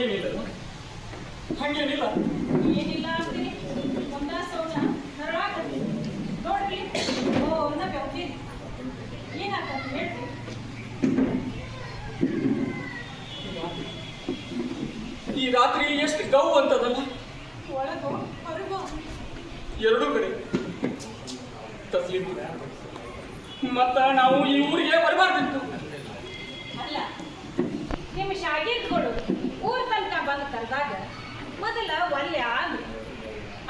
ಏನಿಲ್ಲ ಹಂಗೇನಿಲ್ಲ. ಏನಿಲ್ಲ ಅಂತೀರಿ ಒಂದ ಸೌಜ ನರಳಾಕತ್ತಿ ನೋಡ್ರಿ. ಓ ಒಂದ ಬೆವ್ತಿ ಏನಾಗ್ತದೆ ಹೇಳ್ರಿ. ಈ ರಾತ್ರಿ ಎಷ್ಟು ಗೌ ಅಂತದಲ್ಲ, ಒಳಗೋ ಹೊರಗೋ ಎರಡೂ ಕಡೆ ತಸ್ಲೀಮ್. ಮತ್ತ ನಾವು ಈ ಊರಿಗೆ ಬರಬಾರ್ದಿತ್ತು. ಅಲ್ಲ, ನಿಮ್ಮ ಶಾಗಿರ್ಗಳು ಊರ್ ತನಕ ಬಂದು ಕರೆದಾಗ ಮೊದಲ ಒಲ್ಲೆ ಆದ್ರಿ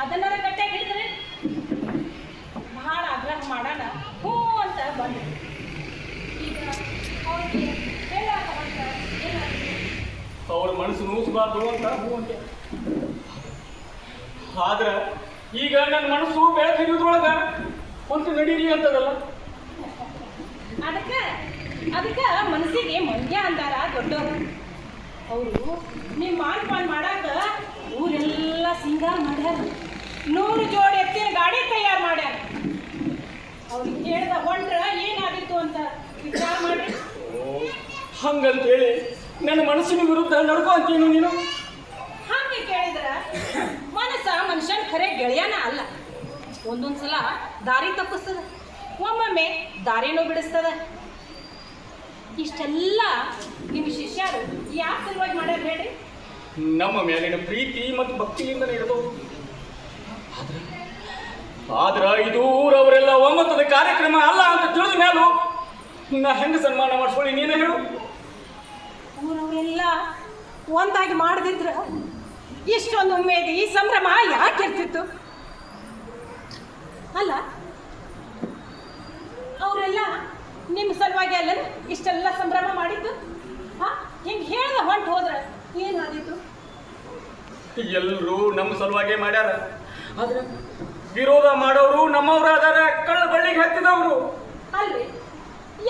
ಅದನ್ನಾರ ಗಟ್ಟಿಯಾಗಿ ಹಿಡಿದ್ರೆ ಬಹಳ ಆಗ್ರಹ ಮಾಡೋಣ ಹ್ಞೂ ಅಂತ ಬಂದ್ರಿ. ಈಗ ಅವ್ರಿಗೆ ಹೇಳಾಕ ಅಂತ ಏನಾದ್ರು ಅವ್ರ ಮನಸ್ಸು ನೋಯಿಸಬಾರ್ದು ಅಂತ ಹೂ ಅಂತೆ. ಆದ್ರ ಈಗ ನನ್ನ ಮನಸ್ಸು ಬೆಳಕು ಹಿಡಿಯೋದ್ರೊಳಗ ಒಂದು ನಡೀರಿ ಅಂತದಲ್ಲ. ಅದಕ್ಕೆ ಮನಸ್ಸಿಗೆ ಮಂಡ್ಯ ಅಂದಾರ ದೊಡ್ಡವರು. ಅವರು ನಿಮ್ಮ ಮಾನ್ಪಾನ್ ಮಾಡಾಕ ಊರೆಲ್ಲ ಸಿಂಗಾರ ಮಾಡ್ಯಾರ, 100 ಜೋಡಿ ಎತ್ತಿನ ಗಾಡಿ ತಯಾರು ಮಾಡ್ಯಾರ. ಅವ್ರಿಗೆ ಹೇಳ್ದ ಹೊಂಟ್ರ ಏನಾಗಿತ್ತು ಅಂತ ವಿಚಾರ ಮಾಡ್ರಿ. ಹಂಗಂತೇಳಿ ನನ್ನ ಮನಸ್ಸಿನ ವಿರುದ್ಧ ನಡ್ಕೋ ಅಂತೀನು ನೀನು? ಹಾಗೆ ಕೇಳಿದ್ರ ಮನಸ್ಸ ಮನುಷ್ಯನ ಖರೆ ಗೆಳೆಯನ ಅಲ್ಲ. ಒಂದೊಂದ್ಸಲ ದಾರಿ ತಪ್ಪಿಸ್ತದ, ಒಮ್ಮೊಮ್ಮೆ ದಾರಿನೂ ಬಿಡಿಸ್ತದ. ಇಷ್ಟೆಲ್ಲ ನಿಮ್ಮ ಶಿಷ್ಯರು ಯಾಕೆ ಸಲುವಾಗಿ ಮಾಡ್ಯಾರ ಹೇಳ್ರಿ? ನಮ್ಮ ಮೇಲಿನ ಪ್ರೀತಿ ಮತ್ತು ಭಕ್ತಿಯಿಂದ ಇರಬಹುದು. ಆದ್ರ ಇದು ಊರವರೆಲ್ಲ ಒಮ್ಮತದ ಕಾರ್ಯಕ್ರಮ ಅಲ್ಲ ಅಂತ ತಿಳಿದ ಮೇಲೂ ನಾ ಹೆಂಗ ಸನ್ಮಾನ ಮಾಡಿಸ್ಕೊಳ್ಳಿ ನೀನು ಹೇಳು? ಊರವರೆಲ್ಲ ಒಂದಾಗಿ ಮಾಡದಿದ್ರ ಇಷ್ಟೊಂದು ಉಮೇದಿ ಈ ಸಂಭ್ರಮ ಯಾಕೆ ಇರ್ತಿತ್ತು? ಅಲ್ಲ, ಅವರೆಲ್ಲ ನಿಮ್ಮ ಸಲುವಾಗಿ ಅಲ್ಲ ಇಷ್ಟೆಲ್ಲ ಸಂಭ್ರಮ ಮಾಡಿದ್ದು? ಹಿಂಗೆ ಹೇಳ್ದ ಹೊಂಟು ಹೋದ್ರ ಏನಾದಿತ್ತು? ಎಲ್ಲರೂ ನಮ್ಮ ಸಲುವಾಗೇ ಮಾಡ್ಯಾರ. ಆದ್ರೆ ವಿರೋಧ ಮಾಡೋರು ನಮ್ಮವ್ರು ಅದಾರ, ಕಳ್ಳ ಬಳ್ಳಿಗೆ ಹತ್ತಿದವರು. ಅಲ್ರಿ,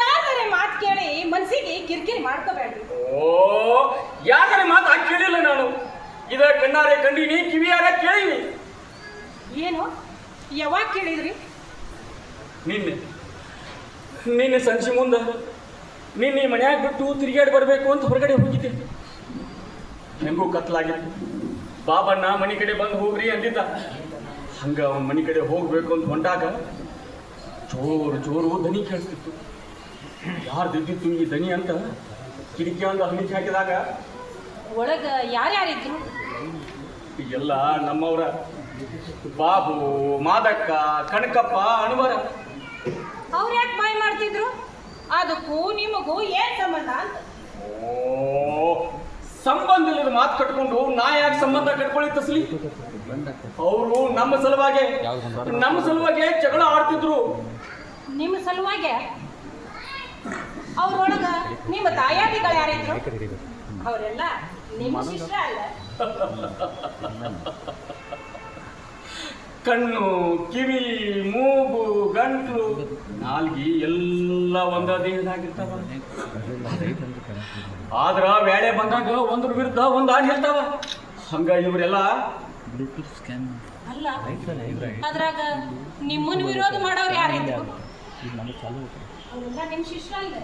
ಯಾರೇ ಮಾತು ಕೇಳಿ ಮನ್ಸಿಗೆ ಕಿರಿಕಿರಿ ಮಾಡ್ಕೋಬೇಡ್ರಿ. ಓ, ಯಾಕರೆ ಮಾತು ಹಾಕಿ ಕೇಳಿಲ್ಲ ನಾನು. ಇದ ಕಣ್ಣಾರೆ ಕಂಡಿನಿ, ಕಿವಿಯಾರ ಕೇಳಿನಿ. ಏನು ಯಾವಾಗ ಕೇಳಿದ್ರಿ? ನಿನ್ನೆ ಸಂಜೆ ಮುಂದೆ ನಿನ್ನೆ ಮನ್ಯಾಗ ಬಿಟ್ಟು ತಿರುಗಾಡಿ ಬರಬೇಕು ಅಂತ ಹೊರಗಡೆ ಹೋಗಿದ್ದೆ. ಹೆಂಗೂ ಕತ್ಲಾಗಿತ್ತು. ಬಾಬಣ್ಣ ಮನೆ ಕಡೆ ಬಂದು ಹೋಗ್ರಿ ಅಂದಿದ್ದ. ಹಂಗ ಅವನ ಮನೆ ಕಡೆ ಹೋಗ್ಬೇಕು ಅಂತ ಹೊಂಟಾಗ ಜೋರು ದನಿ ಕೇಳಿಸ್ತಿತ್ತು. ಯಾರ್ದಿದ್ದಿತ್ತು ಈ ದನಿ ಅಂತ ಕಿಟಕಿ ಒಂದು ಹಣಿಕೆ ಹಾಕಿದಾಗ ಒಳಗ ಯಾರ್ಯಾರಿದ್ರು? ಎಲ್ಲ ನಮ್ಮವ್ರ. ಬಾಬು, ಮಾದಕ್ಕ, ಕಣಕಪ್ಪ, ಅಣವರ. ಅವ್ರು ಯಾಕೆ ಬಾಯ್ ಮಾಡ್ತಿದ್ರು? ಅದಕ್ಕೂ ನಿಮಗೂ ಏನ್ ಸಂಬಂಧ ಅಂತ? ಓ, ಸಂಬಂಧ ಇಲ್ಲದ ಮಾತು ಕಟ್ಕೊಂಡು ನಾ ಯಾಕೆ ಸಂಬಂಧ ಕಟ್ಕೊಳ್ಳಿ ತಸ್ಲಿ? ಅವರು ನಮ್ಮ ಸಲುವಾಗಿ ಜಗಳ ಆಡ್ತಿದ್ರು. ನಿಮ್ಮ ಸಲುವಾಗಿ? ಅವ್ರೊಳಗ ನಿಮ್ಮ ತಾಯಾದಿಗಳು ಯಾರಿದ್ರು? ಅವರೆಲ್ಲ ನಿಮ್ಮ ಶಿಷ್ಯ ಅಲ್ಲ? ಕಣ್ಣು, ಕಿವಿ, ಮೂಗು, ಗಂಟ್ಲು, ನಾಲ್ಗಿ ಎಲ್ಲ ಒಂದ ದೇಹದಾಗಿರ್ತಾವ. ಆದ್ರ ವೇಳೆ ಬಂದಾಗ ಒಂದ್ರ ವಿರುದ್ಧ ಒಂದು ಆಡಿ ಹೇಳ್ತಾವ. ಹಂಗ ಇವರೆಲ್ಲ ಅಲ್ಲ, ಅದ್ರಾಗ ನಿಮ್ಮನ್ನ ವಿರೋಧ ಮಾಡೋರು ಯಾರಿದ್ರು? ಅವರೆಲ್ಲ ನಿಮ್ಮ ಶಿಷ್ಯ ಅಲ್ಲ?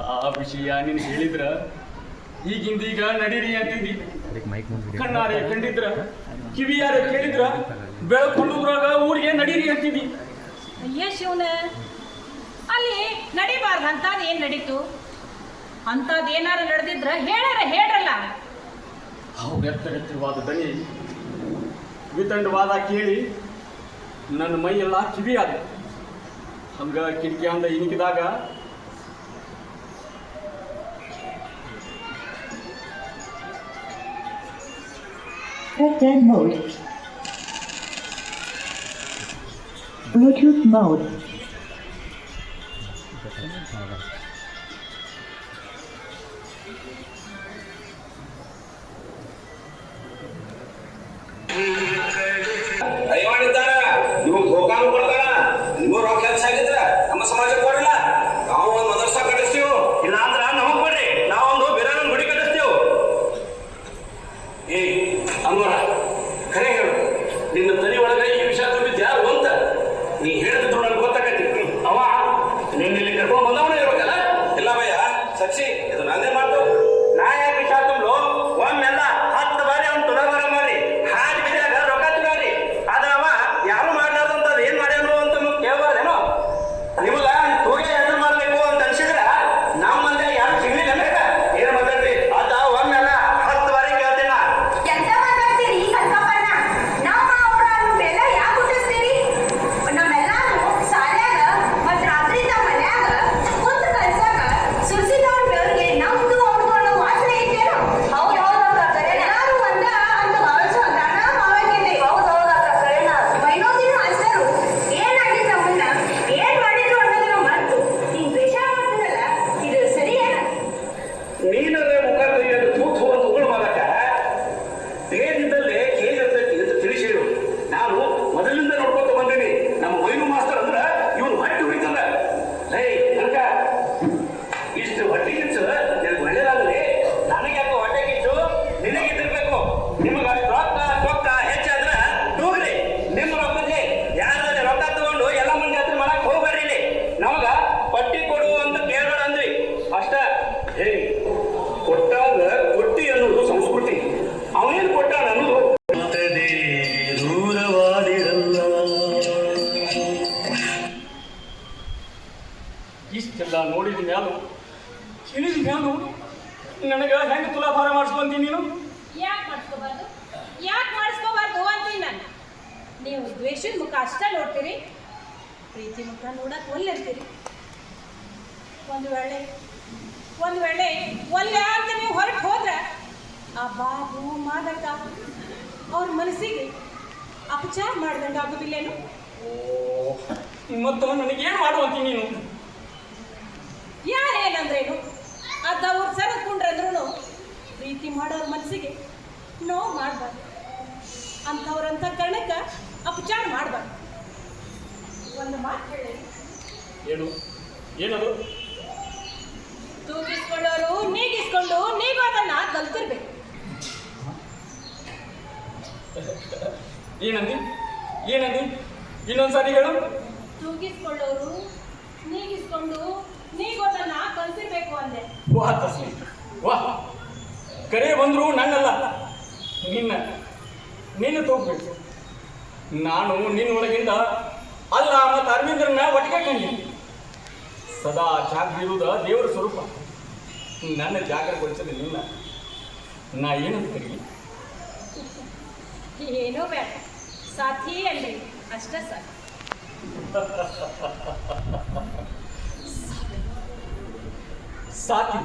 ಆ ವಿಷಯ ನೀನು ಹೇಳಿದ್ರ ಈಗಿಂದೀಗ ನಡೀರಿ ಅಂತಿದ್ದಿ. ಕಣ್ಣಾರೆ ಕಂಡಿದ್ರ, ಕಿವಿಯಾರೆ ಕೇಳಿದ್ರ, ಬೆಳಕೊಂಡುದ್ರಾಗ ಊರಿಗೆ ನಡೀರಿ ಅಂತಿದ್ದಿ. ಅಯ್ಯ ಶಿವನ, ಅಲ್ಲಿ ನಡಿಬಾರ್ದು ಅಂತಾದ್ ಏನ್ ನಡೀತು? ಅಂತಾದ್ ಏನಾರು ನಡೆದಿದ್ರ ಹೇಳ್ರಲ್ಲ. ಎತ್ತರವಾದ ದನಿ, ವಿತಂಡವಾದ ಕೇಳಿ ನನ್ನ ಮೈ ಎಲ್ಲ ಕಿವಿ ಆದ. ಹಂಗ ಕಿಟಕಿಯಿಂದ ಇಣುಕಿದಾಗ Airplane mode. Bluetooth mode. ದಯಮಾಡಿದ್ದಾರ ನೀವು ಗೋಕಾನು ಕೊಡ್ತಾರ, ನಿಮಗೂ ರೊಕ್ಕ ಹೆಚ್ಚಾಗಿದ್ರ ನಮ್ಮ ಸಮಾಜಕ್ಕೆ ಕೊಡಲ್ಲ. ನಾವು ಒಂದು ಮದರ್ಸಾ ಕಟ್ಟಿಸ್ತೀವಿ, ಇಲ್ಲ ಅಂದ್ರ ನಮಗ್ ಕೊಡ್ರಿ, ನಾವೊಂದು ಬೇರೆ ಗುಡಿ ಕಟ್ಟಿಸ್ತೀವಿ. ಏ ಅನ್ವರ ಖರೆ ಹೇಳು, ತುಲಾಭಾರ ಮಾಡಿಸ್ಕೊಂತೀನಿ ನೀನು? ಯಾಕೆ ಮಾಡಿಸ್ಕೋಬಾರ್ದು ಅಂತೀನಿ ನಾನು. ನೀವು ದ್ವೇಷದ ಮುಖ ಅಷ್ಟೇ ನೋಡ್ತೀರಿ, ಪ್ರೀತಿ ಮುಖ ನೋಡಕ್ ಒಲ್ಲೆ ಅಂತೀರಿ. ಒಂದು ವೇಳೆ ಒಲ್ಲೆ ಅಂತ ನೀವು ಹೊರಟು ಹೋದ್ರೆ ಆ ಬಾಬು ಮಾದಕ ಅವ್ರ ಮನಸ್ಸಿಗೆ ಅಪಚಾರ ಮಾಡ್ದಂಗೆ ಆಗೋದಿಲ್ಲೇನು? ಮತ್ತು ನನಗೇನು ಮಾಡುವಂತೀನಿ ನೀನು? ಯಾರೇನಂದ್ರೇನು, ಅದವ್ರು ಸರದ್ಕೊಂಡ್ರಂದ್ರೂ ಪ್ರೀತಿ ಮಾಡೋರ ಮನಸ್ಸಿಗೆ ನೋವು ಮಾಡಬಾರ್ದು, ಅಂಥವ್ರಂಥ ಕಾರಣಕ್ಕೆ ಅಪಚಾರ ಮಾಡಬಾರ್ದು. ಒಂದು ಮಾತು ಹೇಳಿ. ಏನದು? ತೂಗಿಸ್ಕೊಳ್ಳೋರು ನೀಗಿಸ್ಕೊಂಡು ನೀವು ಅದನ್ನ ಕಲ್ತಿರ್ಬೇಕು. ಏನಂದಿ? ಇನ್ನೊಂದ್ಸಾರಿ ಹೇಳು. ತೂಗಿಸ್ಕೊಳ್ಳೋರು ನೀಗಿಸ್ಕೊಂಡು ನೀವು ಅದನ್ನ ಕಲ್ತಿರ್ಬೇಕು ಅಂದೆ. ವಾಹ್ ತಸ್ಲಿ ವಾಹ್. ಕರೆ ಬಂದ್ರು ನನ್ನಲ್ಲ, ನಿನ್ನ ತೋಗ್ಬೇಕು. ನಾನು ನಿನ್ನೊಳಗಿಂದ ಅಲ್ಲ ಮತ್ತು ಅರವಿಂದ್ರನ್ನ ಒಟ್ಟಿಗೆ ಕಂಡಿ. ಸದಾ ಜಾಗ್ರ ಇರುವುದ ದೇವರ ಸ್ವರೂಪ. ನನ್ನ ಜಾಗರಗೊಳಿಸಲಿ ನಿನ್ನ. ನಾ ಏನಂತ ಕರೀಲಿ? ಏನೋ ಬೇಡ, ಸಾಥಿ ಅಲ್ರಿ, ಅಷ್ಟೇ ಸಾಕು. ಸಾಥಿ.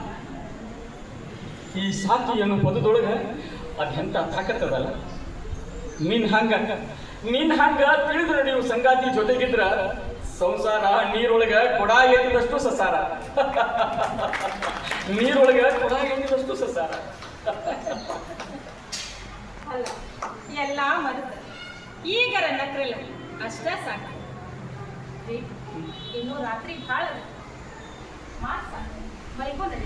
ಈ ಸಾಥಿ ಅನ್ನೋ ಪದದೊಳಗೆ ಅದೆಂತ ತಾಕತ್ತದಲ್ಲ. ನಿನ್ನ ಹಂಗ ತಿಳಿದ್ರೆ ನೀವು ಸಂಗಾತಿ ಜೊತೆಗಿದ್ರ ಸಂಸಾರ ನೀರೊಳಗ ಕೊಡ ಎತ್ತಿದಷ್ಟು ಸಸಾರ. ನೀರೊಳಗ ಕೊಡ ಎತ್ತಿದಷ್ಟು ಸಸಾರ. ಅಲ್ಲ, ಎಲ್ಲ ಮರೆತ ಈಗರ ನಕ್ರಲ್ಲ, ಅಷ್ಟೇ ಸಾಕು. ಇನ್ನು ರಾತ್ರಿ ಭಾಳ ಮಾತು ಸಾಕು, ಮಲ್ಕೊಂಡು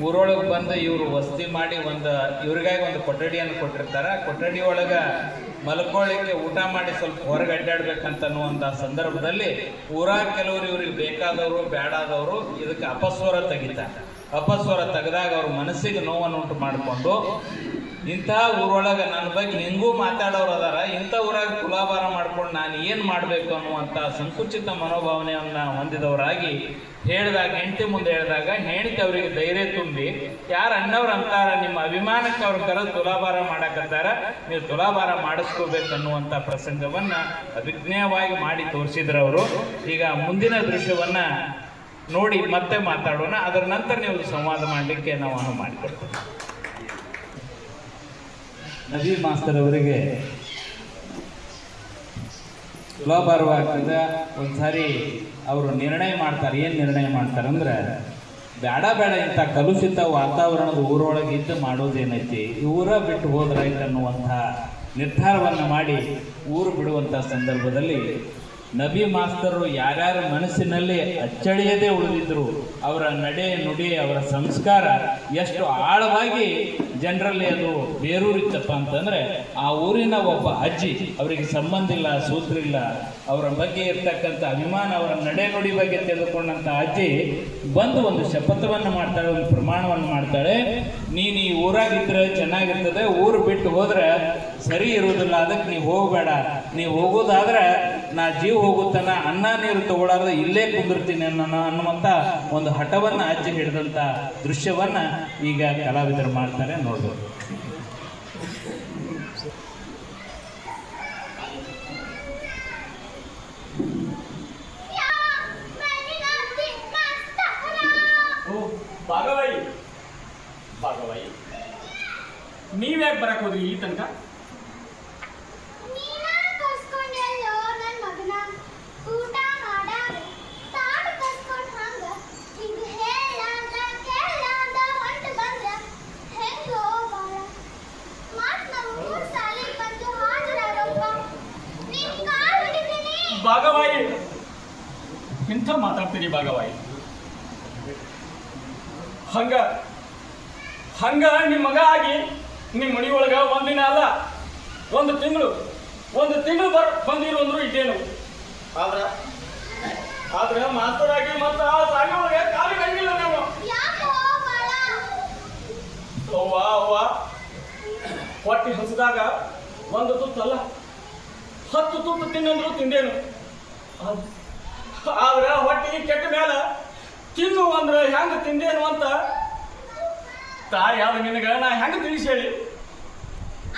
ಊರೊಳಗೆ ಬಂದು ಇವರು ವಸತಿ ಮಾಡಿ ಇವ್ರಿಗಾಗಿ ಒಂದು ಕೊಠಡಿಯನ್ನು ಕೊಟ್ಟಿರ್ತಾರೆ. ಕೊಠಡಿ ಒಳಗೆ ಮಲ್ಕೊಳ್ಳಿಕ್ಕೆ ಊಟ ಮಾಡಿ ಸ್ವಲ್ಪ ಹೊರಗೆ ಅಡ್ಡಾಡ್ಬೇಕಂತನ್ನುವಂಥ ಸಂದರ್ಭದಲ್ಲಿ ಊರಾಗ ಕೆಲವರು ಇವ್ರಿಗೆ ಬೇಕಾದವರು ಬೇಡಾದವರು ಇದಕ್ಕೆ ಅಪಸ್ವರ ತೆಗಿತಾರೆ. ಅಪಸ್ವರ ತೆಗೆದಾಗ ಅವ್ರ ಮನಸ್ಸಿಗೆ ನೋವನ್ನು ಉಂಟು ಮಾಡಿಕೊಂಡು ಇಂಥ ಊರೊಳಗೆ ನನ್ನ ಬಗ್ಗೆ ಹೆಂಗೂ ಮಾತಾಡೋರು ಅದಾರ, ಇಂಥ ಊರಾಗ ತುಲಾಭಾರ ಮಾಡ್ಕೊಂಡು ನಾನು ಏನು ಮಾಡಬೇಕು ಅನ್ನುವಂಥ ಸಂಕುಚಿತ ಮನೋಭಾವನೆಯನ್ನು ಹೊಂದಿದವರಾಗಿ ಹೇಳಿದಾಗ, ಹೆಂಡತಿ ಮುಂದೆ ಹೇಳಿದಾಗ ಹೆಂಡತಿ ಅವರಿಗೆ ಧೈರ್ಯ ತುಂಬಿ, ಯಾರು ಅನ್ನೋರು ಅಂತಾರ ನಿಮ್ಮ ಅಭಿಮಾನಕ್ಕೆ ಅವ್ರ ಕರೆದು ತುಲಾಭಾರ ಮಾಡಕತ್ತಾರ, ನೀವು ತುಲಾಭಾರ ಮಾಡಿಸ್ಕೋಬೇಕನ್ನುವಂಥ ಪ್ರಸಂಗವನ್ನು ಅಭಿಜ್ಞೇಯವಾಗಿ ಮಾಡಿ ತೋರಿಸಿದ್ರು ಅವರು. ಈಗ ಮುಂದಿನ ದೃಶ್ಯವನ್ನು ನೋಡಿ ಮತ್ತೆ ಮಾತಾಡೋಣ. ಅದರ ನಂತರ ನೀವು ಸಂವಾದ ಮಾಡಲಿಕ್ಕೆ ನಾವು ಅನುವು ಮಾಡಿಕೊಡ್ತೀವಿ. ನಬಿ ಮಾಸ್ತರ್ ಅವರಿಗೆ ತುಲಾಭಾರವಾಗ್ತದೆ. ಒಂದ್ಸಾರಿ ಅವರು ನಿರ್ಣಯ ಮಾಡ್ತಾರೆ. ಏನು ನಿರ್ಣಯ ಮಾಡ್ತಾರೆ ಅಂದ್ರೆ, ಬೇಡ ಇಂಥ ಕಲುಷಿತ ವಾತಾವರಣದ ಊರೊಳಗೆ ಇದ್ದು ಮಾಡೋದೇನೈತಿ, ಊರ ಬಿಟ್ಟು ಹೋದ್ರಾಯ್ತು ಅನ್ನುವಂಥ ನಿರ್ಧಾರವನ್ನು ಮಾಡಿ ಊರು ಬಿಡುವಂಥ ಸಂದರ್ಭದಲ್ಲಿ ನಬಿ ಮಾಸ್ತರು ಯಾರ್ಯಾರ ಮನಸ್ಸಿನಲ್ಲಿ ಅಚ್ಚಳಿಯದೇ ಉಳಿದಿದ್ರು, ಅವರ ನಡೆ ನುಡಿ ಅವರ ಸಂಸ್ಕಾರ ಎಷ್ಟು ಆಳವಾಗಿ ಜನರಲ್ಲಿ ಅದು ಬೇರೂರಿತ್ತಪ್ಪ ಅಂತಂದರೆ, ಆ ಊರಿನ ಒಬ್ಬ ಅಜ್ಜಿ, ಅವರಿಗೆ ಸಂಬಂಧ ಇಲ್ಲ, ಸೂತ್ರ ಇಲ್ಲ, ಅವರ ಬಗ್ಗೆ ಇರ್ತಕ್ಕಂಥ ಅಭಿಮಾನ, ಅವರ ನಡೆ ನುಡಿ ಬಗ್ಗೆ ತೆಗೆದುಕೊಂಡಂಥ ಅಜ್ಜಿ ಬಂದು ಒಂದು ಶಪಥವನ್ನು ಮಾಡ್ತಾಳೆ, ಒಂದು ಪ್ರಮಾಣವನ್ನು ಮಾಡ್ತಾಳೆ. ನೀನು ಈ ಊರಾಗಿದ್ದರೆ ಚೆನ್ನಾಗಿರ್ತದೆ, ಊರು ಬಿಟ್ಟು ಹೋದ್ರೆ ಸರಿ ಇರುವುದಿಲ್ಲ, ಅದಕ್ಕೆ ನೀವು ಹೋಗಬೇಡ, ನೀವು ಹೋಗೋದಾದ್ರೆ ನಾ ಜೀವ ಹೋಗುತ್ತಾನ ಅನ್ನ ನೀರು ತಗೊಳ್ಳಾರ್ದೆ ಇಲ್ಲೇ ಕುಂದಿರ್ತೀನಿ ಅನ್ನುವಂಥ ಒಂದು ಹಠವನ್ನು ಅಜ್ಜಿ ಹಿಡಿದಂಥ ದೃಶ್ಯವನ್ನ ಈಗ ಕಲಾವಿದರು ಮಾಡ್ತಾರೆ, ನೋಡ್ಬೋದು. ಭಾಗವಾಯಿ ನೀವ್ಯಾಕೆ ಬರಕ್ ಹೋದ್ರಿ ಈ ತನಕ? ಭಾಗವಾಯಿ ಎಂಥ ಮಾತಾಡ್ತೀರಿ ಭಾಗವಾಯಿ? ಹಂಗ ನಿಮ್ಮ ಮಗ ಆಗಿ ನಿಮ್ಮ ಮನೆಯೊಳಗ ಒಂದಿನ ಅಲ್ಲ ಒಂದು ತಿಂಗಳು ಬಂದಿರು ಅಂದ್ರು ಇದೇನು. ಆದ್ರೆ ಮಾಸ್ತರಾಗಿ ಮತ್ತ ಆ ಸಾಗಿ ಒಳಗೆ ಕಾಲಿಗೆ ಹಂಗಿಲ್ಲ ನೀವು. ಅವ್ವ ಹೊಟ್ಟೆ ಹಸಿದಾಗ ಒಂದು ತುತ್ತಲ್ಲ 10 ತುತ್ತು ತಿನ್ನಂದ್ರು ತಿಂದೇನು. ಆದ್ರೆ ಹೊಟ್ಟೆಗೆ ಹ್ಯಾಂಗ ತಿಂದೇನು ಅಂತ ತಾಯಿ ಆದ ನಿನಗ ನಾ ಹೆಂಗ ತಿಳಿಸಿ ಹೇಳಿ?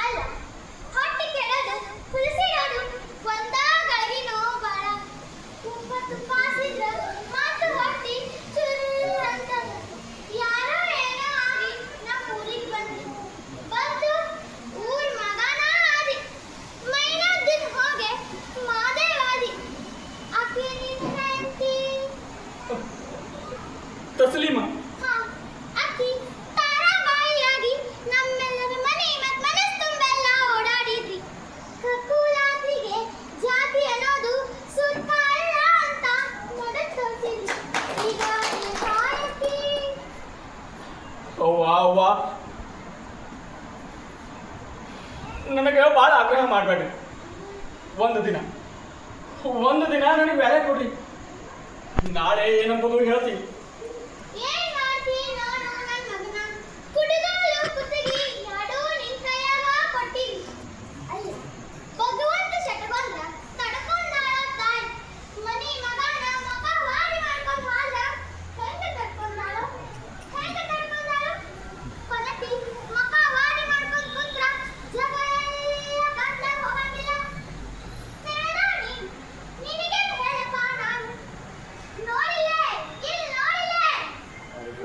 ಅಲ್ಲ, ಹೊಟ್ಟೆ ಕೆಡೋದು ಕುಲಸಿರೋದು ಒಂದಾಗಳಿನೋ ಬಾಳ ತುಪ್ಪ ತುಪ್ಪಾಸಿದ್ರ ಮತ್ತು ಹೊಟ್ಟಿ ಚುರು ಅಂತ ಯಾರೋ ಏನೋ ಆಗಿ ನಮ್ಮ ಊರಿಗೆ ಬಂದು ಊರ್ ಮಗನ ಆದಿ ಮೈನಾದಿನ ಹೋಗೆ ಮಾದೇವಾದಿ ಆಕೆ ನಿನ್ನ ಹೆಂಡತಿ ತಸ್ಲೀಮ. ಹಾ, ಆಕಿ ತಾರಾಬಾಯಿಯಾಗಿ ನಮ್ಮೆಲ್ಲರ ಮನೆ ಮತ್ ಮನಸ್ ತುಂಬೆಲ್ಲ ಓಡಾಡಿದ್ರಿ. ಕಕ್ಕುಲಾದ್ರಿಗೆ ಜಾತಿ ಅನ್ನೋದು ಸುತ್ತ ಅಲ್ಲ ಅಂತ ನಡೆದ್ ತೋರ್ಸಿದ್ರಿ. ಈಗ ನಿನ್ನ ತಾಯಕಿ ಅವ್ವ ಅವ್ವ, ನನಗೆ ಭಾಳ ಆಗ್ರಹ ಮಾಡಬೇಡ್ರಿ. ಒಂದು ದಿನ ನನಗೆ ಬೇರೆ ಕೊಡ್ರಿ. ನಾಳೆ ಏನಂಬುದು ಹೇಳ್ತೀನಿ. ಏನ್ ಮಾಡ್ತಿ ನೋಡು ನನ್ ಮಗನ? ಕುಡಿದೋಳು ಕುತ್ತಿಗೆ ಯಾಡೋ ನಿನ್ ಕೈಯಾಗ ಕೊಟ್ಟಿವಿ. ಅಲ್ಲ, ಭಗವಂತ ಶಟಗೊಂಡ್ರ ತಡ್ಕೊಂಡಾಳ ತಾಯಿ. ಮನಿ ಮಗನ ಮಗ ವಾರಿ ಮಾಡ್ಕೊಂಡ್ ಹೋದ. ಹೆಂಗ ತಡ್ಕೊಂಡಾಳು? ಕೊನತಿ ಮಗ ವಾರಿ ಮಾಡ್ಕೊಂಡ್ ಕುಂತ್ರ ಜಗ ಎಲ್ಲ ಕತ್ಲಾಗ್ ಹೋಗಂಗಿಲ್ಲ. ಹೇಳಾಣಿ, ನಿನಗೆ ಹೇಳಪ್ಪ ನಾನು. ನೋಡಿಲೆ, ಇಲ್ಲಿ ನೋಡಿಲೆ.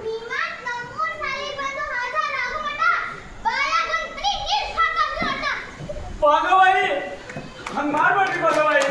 ನೀ ಮತ್ ನಮ್ಮೂರ್ ಸಾಲಿ ಬಂದು ಹಾಜರಾಗು ಮಟ ಬಾಯಾಗೊಂದ್ ಬರೀ ನೀರ್ ಹಾಕಂದ್ರು ಅಣ್ಣ. ಭಗವಾಯಿ, ಹಂಗ ಮಾಡ್ಬೇಡ್ರಿ ಭಗವಾಯಿ.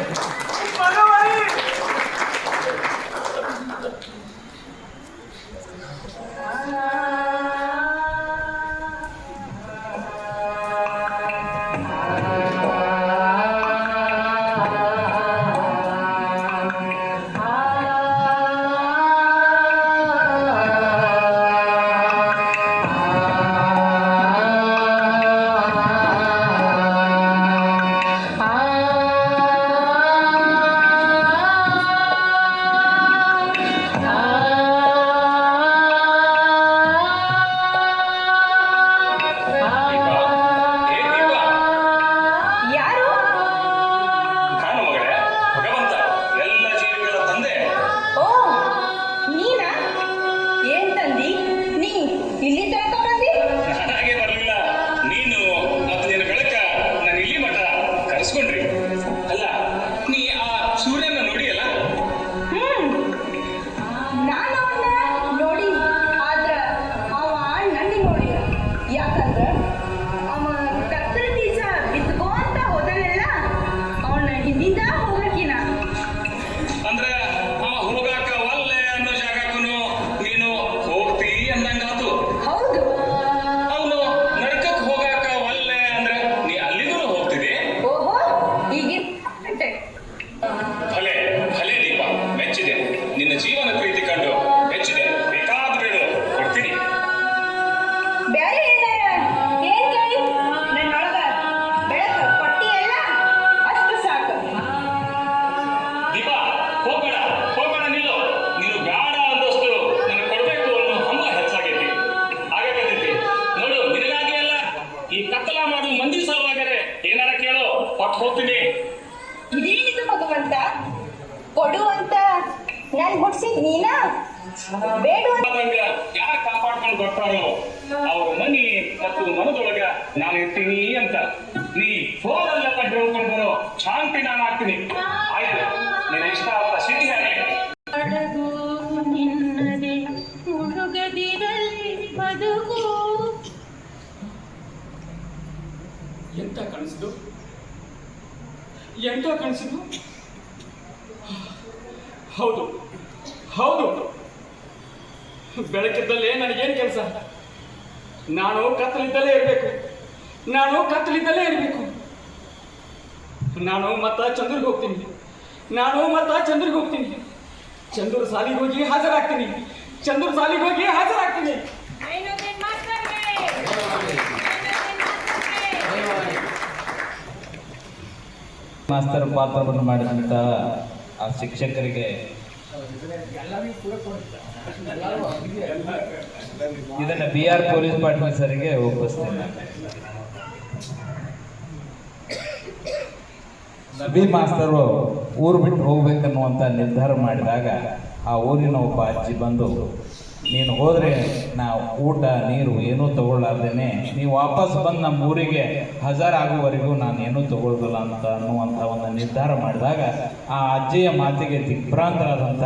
ಯಾರು? ನಾನು ಮಗಳೇ, ಭಗವಂತ, ಎಲ್ಲ ಜೀವಿಗಳ ತಂದೆ. ಓ, ನೀನಾ? ಏನ್ ತಂದಿ? ನೀ ಇಲ್ಲಿ ತನಕ ಬಂದಿ? ನನಗೆ ಬರಲಿಲ್ಲ. ನೀನು ಮತ್ತು ನಿನ್ನ ಬೆಳಕ ನಾನು ಇಲ್ಲಿ ಮಠ ಕರೆಸ್ಕೊಂಡ್ರಿ. ಅಲ್ಲ, ನೀ ಆ ಸೂರ್ಯನ ನೋಡಿಯಲ್ಲ? ನಾನು ಅವನ್ನ ನೋಡಿ, ಆದ್ರ ಅವ ನನ್ನ ನೋಡಿ. ಯಾಕಂದ್ರ ಅವ ಕತ್ತಲ ಬೀಜ ಬಿತ್ಕೊಂತ ಹೋದನೆಲ್ಲ ಅವನ ಹಿಂದಿಂದ ಹೋಗಕಿನ. ಅಂದ್ರೆ ಅವ ಹೋಗಾಕ ಒಲ್ಲೆ ಅನ್ನೋ ಜಾಗಕ್ಕೂ ನೀನು ಹೋಗ್ತಿ ಅಂದಂಗಾತು. ಹೌದು. ಅವನು ನರಕಕ್ಕೆ ಹೋಗಾಕ ಒಲ್ಲೆ ಅಂದ್ರೆ ನೀ ಅಲ್ಲಿಗೂ ಹೋಗ್ತಿದೆ. ಓಹೋ, ಈಗಿನ ಭಲೆ ಭಲೆ ದೀಪ, ಮೆಚ್ಚಿದೆ. ನಿನ್ನ ಜೀವನ ಪ್ರೀತಿ ಕಂಡು ಮೆಚ್ಚಿದೆ. ಬೇಕಾದ್ರೇನು ಕೊಡ್ತೀನಿ. ಬೇರೆ ಏನಾರ ಏನ್ ಕೇಳಿ ನನ್ನೊಳಗ ಬೆಳಕ ಪಟ್ಟಿ ಎಲ್ಲ ಅಷ್ಟು ಸಾಕು. ದೀಪ, ಹೋಗೋಣ ಹೋಗೋಣ, ನಿಲ್ಲು. ನೀನು ಬೇಡ ಅಂದಷ್ಟು ನನಗೆ ಕೊಡ್ಬೇಕು ಅನ್ನೋ ಹಂಬಲ ಹೆಚ್ಚಾಗೈತಿ. ಆಗೈತಿ ನೋಡು, ನಿನಗಾಗಿ ಅಲ್ಲ, ಈ ಕತ್ತಲ ಮಾಡು ಮಂದಿ ಸಲುವಾಗರೆ ಏನಾರ ಕೇಳೋ, ಕೊಟ್ಟು ಹೋಗ್ತೀನಿ. ಇದೇನಿದು ಭಗವಂತ? ಕೊಡು ಅಂತ ನಾನು ಹುಡ್ಸಿದ್ ನೀನಾ? ಬೇಡ ಆದಂಗ ಯಾರು ಕಾಪಾಡ್ಕೊಂಡು ಬರ್ತಾರೋ ಅವ್ರ ಮನಿ ಮತ್ತು ಮನದೊಳಗ ನಾನು ಇರ್ತೀನಿ ಅಂತ ನೀ ಹೋದಲ್ಲೆಲ್ಲ ಹೇಳ್ಕೊಂಡು ಬರೋ ಶಾಂತಿ ನಾನು ಆಗ್ತೀನಿ. ಆಯ್ತು, ನಿನ್ನ ಇಷ್ಟ ಅಂತ ಸಿಟಿ ಹಾಗೆ. ಅಡಗು ನಿನ್ನದೆ ಮುಳುಗದಿರಲಿ ಬದುಕು. ಎಂತ ಕಾಣಿಸಿದ್ದು? ಎಂತ ಕಾಣಿಸಿದ್ದು? ಹೌದು ಹೌದು, ಬೆಳಕಿದ್ದಲ್ಲೇ ನನಗೇನು ಕೆಲಸ? ನಾನು ಕತ್ತಲಿದ್ದಲ್ಲೇ ಇರಬೇಕು. ನಾನು ಮತ್ತ ಚಂದ್ರಿಗೆ ಹೋಗ್ತೀನಿ. ಚಂದ್ರ ಸಾಲಿಗೆ ಹೋಗಿ ಹಾಜರಾಗ್ತೀನಿ. ಮಾಸ್ತರ್ ಪಾತ್ರವನ್ನು ಮಾಡಿದಂಥ ಆ ಶಿಕ್ಷಕರಿಗೆ ಇದನ್ನು BR ಪೊಲೀಸ್ ಪಾಟೀಲ್ ಸರಿಗೆ ಒಪ್ಪಿಸ್ತೇನೆ. ಬಿ ಮಾಸ್ತರು ಊರು ಬಿಟ್ಟು ಹೋಗ್ಬೇಕನ್ನುವಂಥ ನಿರ್ಧಾರ ಮಾಡಿದಾಗ ಆ ಊರಿನ ಒಬ್ಬ ಅಜ್ಜಿ ಬಂದು ನೀನು ಹೋದರೆ ನಾವು ಊಟ ನೀರು ಏನೂ ತಗೊಳ್ಳಾರ್ದೇನೆ ನೀವು ವಾಪಸ್ ಬಂದು ನಮ್ಮ ಊರಿಗೆ ಆಗುವವರೆಗೂ ನಾನು ಏನೂ ತಗೊಳ್ಳೋದಿಲ್ಲ ಅಂತ ಅನ್ನುವಂಥ ಒಂದು ನಿರ್ಧಾರ ಮಾಡಿದಾಗ ಆ ಅಜ್ಜಿಯ ಮಾತಿಗೆ ದಿಗ್ಭ್ರಾಂತರಾದಂಥ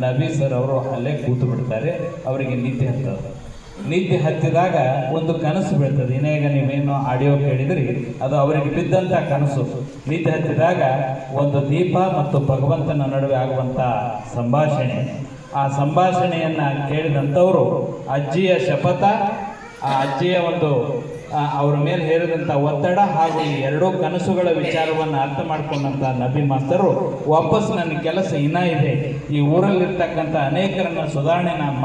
ನಬಿ ಸರ್ ಅವರು ಅಲ್ಲೇ ಕೂತು ಬಿಡ್ತಾರೆ. ಅವರಿಗೆ ನಿದ್ದೆ ಹತ್ತಿದಾಗ ಒಂದು ಕನಸು ಬೀಳ್ತದೆ. ಈಗ ನೀವೇನು ಆಡಿಯೋ ಕೇಳಿದ್ರಿ, ಅದು ಅವರಿಗೆ ಬಿದ್ದಂಥ ಕನಸು. ನಿದ್ದೆ ಹತ್ತಿದಾಗ ಒಂದು ದೀಪ ಮತ್ತು ಭಗವಂತನ ನಡುವೆ ಆಗುವಂಥ ಸಂಭಾಷಣೆ. ಆ ಸಂಭಾಷಣೆಯನ್ನು ಕೇಳಿದಂಥವರು ಅಜ್ಜಿಯ ಶಪಥ, ಆ ಅಜ್ಜಿಯ ಒಂದು ಅವರ ಮೇಲೆ ಹೇರಿದಂಥ ಒತ್ತಡ ಹಾಗೂ ಈ ಎರಡೂ ಕನಸುಗಳ ವಿಚಾರವನ್ನು ಅರ್ಥ ಮಾಡ್ಕೊಂಡಂಥ ನಬಿ ಮಾಸ್ತರು ವಾಪಸ್ ನನ್ನ ಕೆಲಸ ಇನ್ನೂ ಇದೆ, ಈ ಊರಲ್ಲಿರ್ತಕ್ಕಂಥ ಅನೇಕರನ್ನು ಸುಧಾರಣೆ ನಾನು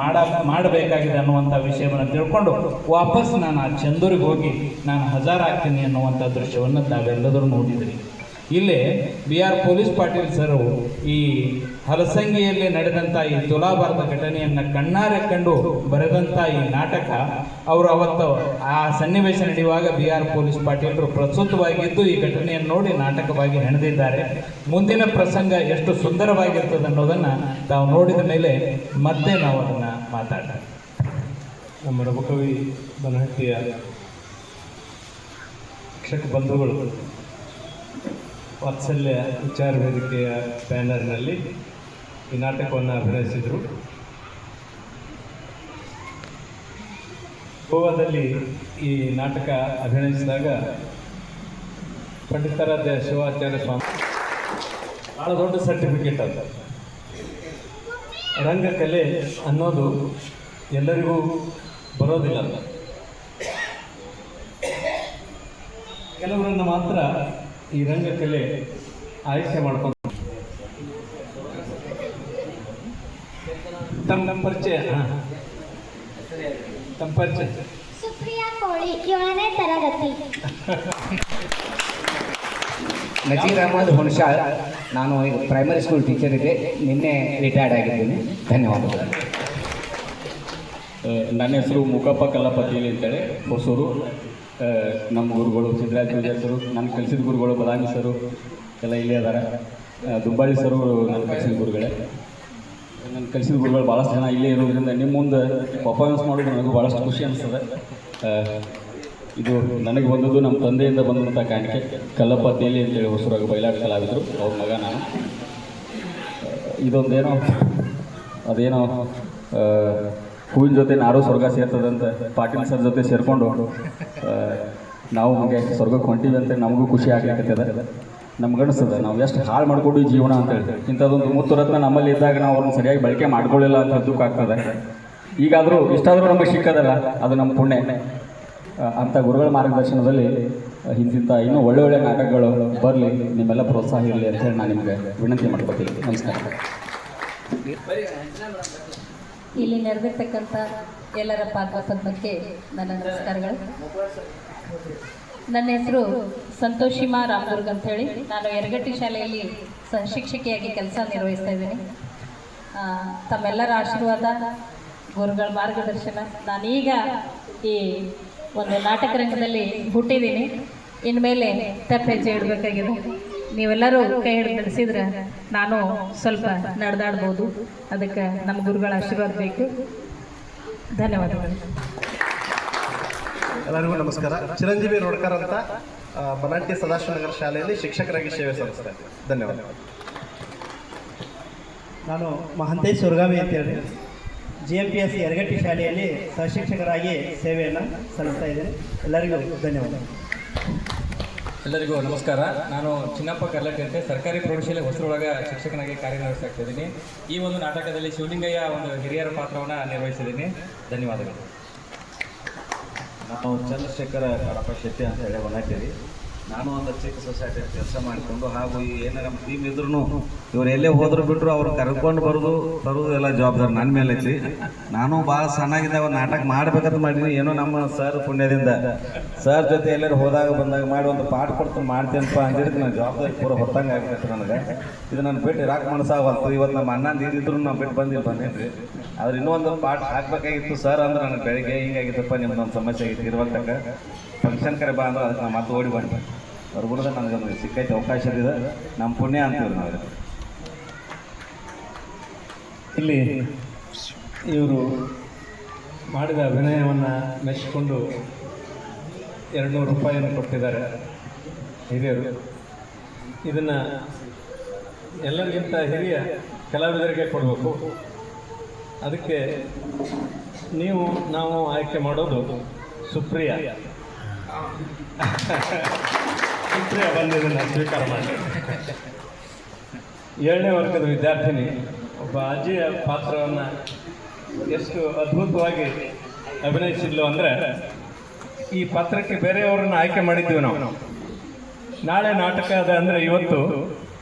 ಮಾಡಬೇಕಾಗಿದೆ ಅನ್ನುವಂಥ ವಿಷಯವನ್ನು ತಿಳ್ಕೊಂಡು ವಾಪಸ್ ನಾನು ಆ ಚಂದೂರಿಗೆ ಹೋಗಿ ನಾನು ಆಗ್ತೀನಿ ಅನ್ನುವಂಥ ದೃಶ್ಯವನ್ನು ತಾವೆಲ್ಲದರೂ ನೋಡಿದ್ರಿ. ಇಲ್ಲೇ BR ಪೊಲೀಸ್ ಪಾಟೀಲ್ ಸರು ಈ ಹಲಸಂಗಿಯಲ್ಲಿ ನಡೆದಂಥ ಈ ತುಲಾಭಾರದ ಘಟನೆಯನ್ನು ಕಣ್ಣಾರೆ ಕಂಡು ಬರೆದಂಥ ಈ ನಾಟಕ, ಅವರು ಅವತ್ತು ಆ ಸನ್ನಿವೇಶ ನಡೆಯುವಾಗ BR ಪೊಲೀಸ್ ಪಾಟೀಲರು ಪ್ರಸ್ತುತವಾಗಿದ್ದು ಈ ಘಟನೆಯನ್ನು ನೋಡಿ ನಾಟಕವಾಗಿ ಹೆಣೆದಿದ್ದಾರೆ. ಮುಂದಿನ ಪ್ರಸಂಗ ಎಷ್ಟು ಸುಂದರವಾಗಿರ್ತದೆ ಅನ್ನೋದನ್ನು ತಾವು ನೋಡಿದ ಮೇಲೆ ಮತ್ತೆ ನಾವು ಅದನ್ನು ಮಾತಾಡ್ತೀವಿ. ನಮ್ಮ ರಘುಕವಿ ಬನಹಟ್ಟಿಯ ಶಿಕ್ಷಕ ಬಂಧುಗಳು ವಾತ್ಸಲ್ಯ ವಿಚಾರ ವೇದಿಕೆಯ ಬ್ಯಾನರ್ನಲ್ಲಿ ಈ ನಾಟಕವನ್ನು ಅಭಿನಯಿಸಿದರು. ಗೋವಾದಲ್ಲಿ ಈ ನಾಟಕ ಅಭಿನಯಿಸಿದಾಗ ಪಂಡಿತರಾದ ಶಿವಾಚಾರ್ಯ ಸ್ವಾಮಿ ಭಾಳ ದೊಡ್ಡ ಸರ್ಟಿಫಿಕೇಟ್ ಅದು. ರಂಗಕಲೆ ಅನ್ನೋದು ಎಲ್ಲರಿಗೂ ಬರೋದಿಲ್ಲ, ಕೆಲವರನ್ನು ಮಾತ್ರ ಈ ರಂಗಕಲೆ ಆಯ್ಕೆ ಮಾಡ್ಕೊಂಡು ತಮ್ಮ ಪರಿಚಯ ಸುಪ್ರಿಯಾ ಕೋಳಿ 7ನೇ ತರಗತಿ. ನಜೀರ್ ಅಹಮದ್ ಹುಣಸಾಳ್, ನಾನು ಈಗ ಪ್ರೈಮರಿ ಸ್ಕೂಲ್ ಟೀಚರ್ ಇದ್ದೆ, ನಿನ್ನೆ ರಿಟೈರ್ಡ್ ಆಗಿದ್ದೀನಿ. ಧನ್ಯವಾದಗಳು. ನನ್ನ ಹೆಸರು ಮುಖಪ್ಪ ಕಲ್ಲಪತಿಲಿ ಅಂತೇಳಿ, ಹೊಸೂರು. ನಮ್ಮ ಗುರುಗಳು ಸಿದ್ದರಾಜ ಪೂಜಾರಿ ಸರು, ನಾನು ಕಲಿಸಿದ ಗುರುಗಳು ಬದಾಮಿ ಸರು ಎಲ್ಲ ಇಲ್ಲೇ ಅದಾರ. ದುಬ್ಬಾಳಿ ಸರು ನಾನು ಕಲಿಸಿದ ಗುರುಗಳೇ. ನನ್ನ ಕಲಿಸಿದ ಗುರುಗಳು ಭಾಳಷ್ಟು ಜನ ಇಲ್ಲೇ ಇರೋದ್ರಿಂದ ನಿಮ್ಮ ಮುಂದೆ ಪರ್ಫಾರ್ಮೆನ್ಸ್ ಮಾಡೋದು ನನಗೂ ಭಾಳಷ್ಟು ಖುಷಿ ಅನಿಸ್ತದೆ. ಇದು ನನಗೆ ಬಂದದ್ದು ನಮ್ಮ ತಂದೆಯಿಂದ ಬಂದಂಥ ಕಾಣಿಕೆ. ಕಲ್ಲಪ್ಪ ತೇಲಿ ಅಂತೇಳಿ ಹೊಸೂರಾಗ ಬಯಲಾಟ ಕಲಾವಿದರು, ಅವ್ರ ಮಗ ನಾನು. ಇದೊಂದೇನೋ ಅದೇನೋ ಹೂವಿನ ಜೊತೆ ನಾರು ಸ್ವರ್ಗ ಸೇರ್ತದಂತ ಪಾಟೀಲ್ ಸರ್ ಜೊತೆ ಸೇರಿಕೊಂಡು ನಾವು ಹಾಗೆ ಸ್ವರ್ಗಕ್ಕೆ ಹೊಂಟೀವಿ ಅಂತ ನಮಗೂ ಖುಷಿ ಆಗ್ಲಿಕ್ಕತ್ತದೆ. ನಮ್ಗೆ ಅನಿಸ್ತದೆ ನಾವು ಎಷ್ಟು ಹಾಳು ಮಾಡ್ಕೊಂಡು ಈ ಜೀವನ ಅಂತೇಳಿ. ಇಂಥದ್ದೊಂದು ಮುತ್ತುರತ್ನ ನಮ್ಮಲ್ಲಿ ಇದ್ದಾಗ ನಾವು ಅವ್ರನ್ನ ಸರಿಯಾಗಿ ಬಳಕೆ ಮಾಡ್ಕೊಳ್ಳಿಲ್ಲ ಅಂತ ದುಃಖ ಆಗ್ತದೆ. ಈಗಾದರೂ ಇಷ್ಟಾದರೂ ನಮಗೆ ಸಿಕ್ಕದಲ್ಲ, ಅದು ನಮ್ಮ ಪುಣ್ಯ. ಅಂಥ ಗುರುಗಳ ಮಾರ್ಗದರ್ಶನದಲ್ಲಿ ಇಂತಿಂಥ ಇನ್ನೂ ಒಳ್ಳೆ ನಾಟಕಗಳು ಬರಲಿ, ನಿಮ್ಮೆಲ್ಲ ಪ್ರೋತ್ಸಾಹ ಇರಲಿ ಅಂತ ಹೇಳಿ ನಾನು ನಿಮಗೆ ವಿನಂತಿ ಮಾಡ್ಕೊತೀನಿ. ನಮಸ್ಕಾರ. ಇಲ್ಲಿ ನೆರೆದಿರ್ತಕ್ಕಂಥ ಎಲ್ಲರ ಪಾತ್ರ ಪದ್ಮಕ್ಕೆ ನನ್ನ ನಮಸ್ಕಾರಗಳು. ನನ್ನ ಹೆಸರು ಸಂತೋಷಿಮಾ ರಾಮದುರ್ಗ್ ಅಂತ ಹೇಳಿ, ನಾನು ಯರಗಟ್ಟಿ ಶಾಲೆಯಲ್ಲಿ ಸಹಶಿಕ್ಷಕಿಯಾಗಿ ಕೆಲಸ ನಿರ್ವಹಿಸ್ತಾ ಇದ್ದೀನಿ. ತಮ್ಮೆಲ್ಲರ ಆಶೀರ್ವಾದ, ಗುರುಗಳ ಮಾರ್ಗದರ್ಶನ, ನಾನೀಗ ಈ ಒಂದು ನಾಟಕ ರಂಗದಲ್ಲಿ ಹುಟ್ಟಿದ್ದೀನಿ. ಇನ್ಮೇಲೆ ತಪ್ಪು ಹೆಜ್ಜೆ ಇಡಬೇಕಾಗಿದೆ. ನೀವೆಲ್ಲರೂ ಕೈ ಹಿಡಿದು ನಡೆಸಿದ್ರೆ ನಾನು ಸ್ವಲ್ಪ ನಡೆದಾಡ್ಬೋದು. ಅದಕ್ಕೆ ನಮ್ಮ ಗುರುಗಳ ಆಶೀರ್ವಾದ ಬೇಕು. ಧನ್ಯವಾದಗಳು. ಎಲ್ಲರಿಗೂ ನಮಸ್ಕಾರ. ಚಿರಂಜೀವಿ ರೋಡ್ಕರ್ ಅಂತ ಬನಹಟ್ಟಿ ಸದಾಶಿವನಗರ ಶಾಲೆಯಲ್ಲಿ ಶಿಕ್ಷಕರಾಗಿ ಸೇವೆ ಸಲ್ಲಿಸ್ತಾ ಇದ್ದೀನಿ. ಧನ್ಯವಾದಗಳು. ನಾನು ಮಹಂತೇಶ್ ಸುರ್ಗಾವಿ ಅಂತೇಳಿ GMPS ಯರಗಟ್ಟಿ ಶಾಲೆಯಲ್ಲಿ ಸಹಶಿಕ್ಷಕರಾಗಿ ಸೇವೆಯನ್ನು ಸಲ್ಲಿಸ್ತಾ ಇದ್ದೇನೆ. ಎಲ್ಲರಿಗೂ ಧನ್ಯವಾದ. ಎಲ್ಲರಿಗೂ ನಮಸ್ಕಾರ. ನಾನು ಚಿನ್ನಪ್ಪ ಕರ್ಲಟ್ಟಿ ಅಂತ ಸರ್ಕಾರಿ ಪ್ರೌಢಶಾಲೆ ಹೊಸರೊಳಗೆ ಶಿಕ್ಷಕನಾಗಿ ಕಾರ್ಯನಿರ್ವಹಿಸ್ತಾ ಇದ್ದೀನಿ. ಈ ಒಂದು ನಾಟಕದಲ್ಲಿ ಶಿವಲಿಂಗಯ್ಯ ಒಂದು ಹಿರಿಯರ ಪಾತ್ರವನ್ನು ನಿರ್ವಹಿಸಿದ್ದೀನಿ. ಧನ್ಯವಾದಗಳು. ನಾವು ಚಂದ್ರಶೇಖರ ಕಡಪ ಶೆಟ್ಟಿ ಅಂತ ಹೇಳಿ ಹೊನ್ನಾಟಿರಿ. ನಾನು ಒಂದು ಚಿಕ್ಕ ಸೊಸೈಟಿಯಲ್ಲಿ ಕೆಲಸ ಮಾಡಿಕೊಂಡು, ಹಾಗೂ ಈ ಏನಾರ ನಮ್ಮ ಟೀಮ್ ಇದ್ರೂ ಇವ್ರು ಎಲ್ಲೇ ಹೋದ್ರು ಬಿಟ್ಟರು ಅವ್ರು ಕರ್ಕೊಂಡು ಬರೋದು ಎಲ್ಲ ಜವಾಬ್ದಾರಿ ನನ್ನ ಮೇಲೆ ಐತಿ. ನಾನು ಭಾಳ ಸಣ್ಣಾಗಿದ್ದಾಗ ಒಂದು ನಾಟಕ ಮಾಡ್ಬೇಕಂತ ಮಾಡೀನಿ. ಏನೋ ನಮ್ಮ ಸರ್ ಪುಣ್ಯದಿಂದ ಸರ್ ಜೊತೆ ಎಲ್ಲರೂ ಹೋದಾಗ ಬಂದಾಗ ಮಾಡಿ ಒಂದು ಪಾಠ ಕೊಡ್ತು ಮಾಡ್ತೀನಪ್ಪ ಅಂದಿದ್ದಕ್ಕೆ ನಾನು ಜವಾಬ್ದಾರಿ ಪೂರ ಹೊತ್ತಂಗೆ ಆಗ್ತೈತೆ ನನಗೆ. ಇದು ನಾನು ಬಿಟ್ಟು ಇರಾಕ್ ಮನಸ್ಸಾಗತ್ತು. ಇವತ್ತು ನಮ್ಮ ಅಣ್ಣ ಇದ್ದಿದ್ರು ನಾವು ಬಿಟ್ಟು ಬಂದೇನು ರೀ. ಆದ್ರೆ ಇನ್ನೂ ಒಂದು ಪಾಠ ಹಾಕಬೇಕಾಗಿತ್ತು ಸರ್ ಅಂದ್ರೆ ನನಗೆ ಬೆಳಿಗ್ಗೆ ಹಿಂಗಾಗಿತ್ತಪ್ಪ, ನಿಮ್ದೊಂದು ಸಮಸ್ಯೆ ಆಗಿತ್ತು ಇರುವಂತಕ್ಕ ಫಂಕ್ಷನ್ ಕರೆ ಬಾ ಅಂದ್ರೆ ಅದಕ್ಕೆ ನಾನು ಮತ್ತೆ ಓಡಿ ಬಂದೆ. ಅವ್ರಿಗೂ ನನಗೆ ಸಿಕ್ಕೈತೆ ಅವಕಾಶ ಇದೆ, ನಮ್ಮ ಪುಣ್ಯ ಅಂತೀವಿ ನಾವು. ಇಲ್ಲಿ ಇವರು ಮಾಡಿದ ಅಭಿನಯವನ್ನು ಮೆಚ್ಚಿಕೊಂಡು 200 ರೂಪಾಯಿಯನ್ನು ಕೊಟ್ಟಿದ್ದಾರೆ ಹಿರಿಯರು. ಇದನ್ನು ಎಲ್ಲರಿಗಿಂತ ಹಿರಿಯ ಕಲಾವಿದರಿಗೆ ಕೊಡಬೇಕು. ಅದಕ್ಕೆ ನಾವು ಆಯ್ಕೆ ಮಾಡೋದು ಸುಪ್ರಿಯಾ. ಸುಪ್ರಿಯಾ ಬಂದಿದ್ದನ್ನು ಸ್ವೀಕಾರ ಮಾಡಿ. 7ನೇ ವರ್ಗದ ವಿದ್ಯಾರ್ಥಿನಿ ಒಬ್ಬ ಅಜ್ಜಿಯ ಪಾತ್ರವನ್ನು ಎಷ್ಟು ಅದ್ಭುತವಾಗಿ ಅಭಿನಯಿಸಿದ್ಲು ಅಂದರೆ, ಈ ಪಾತ್ರಕ್ಕೆ ಬೇರೆಯವ್ರನ್ನ ಆಯ್ಕೆ ಮಾಡಿದ್ದೀವಿ ನಾವು. ನಾಳೆ ನಾಟಕ ಅದ ಅಂದರೆ ಇವತ್ತು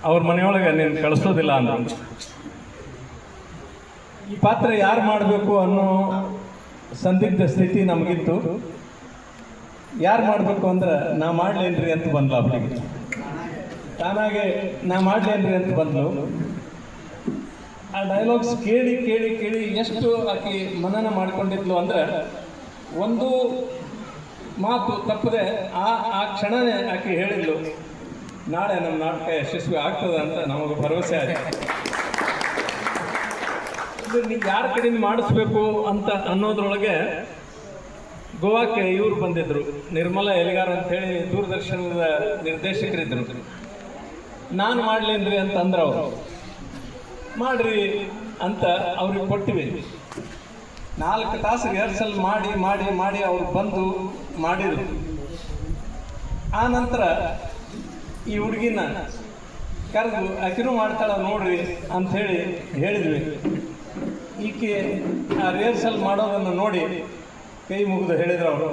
ಅವ್ರ ಮನೆಯೊಳಗೆ ನೀನು ಕಳಿಸೋದಿಲ್ಲ ಅಂದರು. ಈ ಪಾತ್ರ ಯಾರು ಮಾಡಬೇಕು ಅನ್ನೋ ಸಂದಿಗ್ಧ ಸ್ಥಿತಿ ನಮಗಿತ್ತು. ಯಾರು ಮಾಡಬೇಕು ಅಂದ್ರೆ ನಾ ಮಾಡಲೇನ್ರಿ ಅಂತ ಬಂದ್ಲು. ಅವಳಿಗೆ ತಾನಾಗೆ ನಾ ಮಾಡಲೇನ್ರಿ ಅಂತ ಬಂದ್ಲು. ಆ ಡೈಲಾಗ್ಸ್ ಕೇಳಿ ಕೇಳಿ ಕೇಳಿ ಎಷ್ಟು ಆಕೆ ಮನನ ಮಾಡ್ಕೊಂಡಿದ್ಲು ಅಂದ್ರೆ, ಒಂದು ಮಾತು ತಪ್ಪದೆ ಆ ಕ್ಷಣನೇ ಆಕೆ ಹೇಳಿದ್ಲು, ನಾಳೆ ನಮ್ಮ ನಾಟಕ ಯಶಸ್ವಿ ಆಗ್ತದೆ ಅಂತ ನಮಗೆ ಭರವಸೆ ಆಗಿದೆ. ಇದು ನೀವು ಯಾರ ಕಡೆಯಿಂದ ಮಾಡಿಸ್ಬೇಕು ಅಂತ ಅನ್ನೋದ್ರೊಳಗೆ ಗೋವಾಕ್ಕೆ ಇವರು ಬಂದಿದ್ರು, ನಿರ್ಮಲಾ ಎಲಿಗಾರ್ ಅಂತೇಳಿ ದೂರದರ್ಶನದ ನಿರ್ದೇಶಕರಿದ್ದರು. ನಾನು ಮಾಡಲೇನ್ರಿ ಅಂತ ಅಂದ್ರೆ ಅವರು ಮಾಡ್ರಿ ಅಂತ ಅವ್ರಿಗೆ ಕೊಟ್ಟಿವಿ. 4 ತಾಸು ರಿಹರ್ಸಲ್ ಮಾಡಿ ಮಾಡಿ ಮಾಡಿ ಅವ್ರು ಬಂದು ಮಾಡಿದ್ರು. ಆ ನಂತರ ಈ ಹುಡುಗಿನ ಕರೆದು ಆಕಿನೂ ಮಾಡ್ತಾಳ ನೋಡ್ರಿ ಅಂಥೇಳಿ ಹೇಳಿದ್ವಿ. ಈಕೆ ಆ ರಿಹರ್ಸಲ್ ಮಾಡೋದನ್ನು ನೋಡಿ ಕೈ ಮುಗಿದು ಹೇಳಿದ್ರು ಅವರು,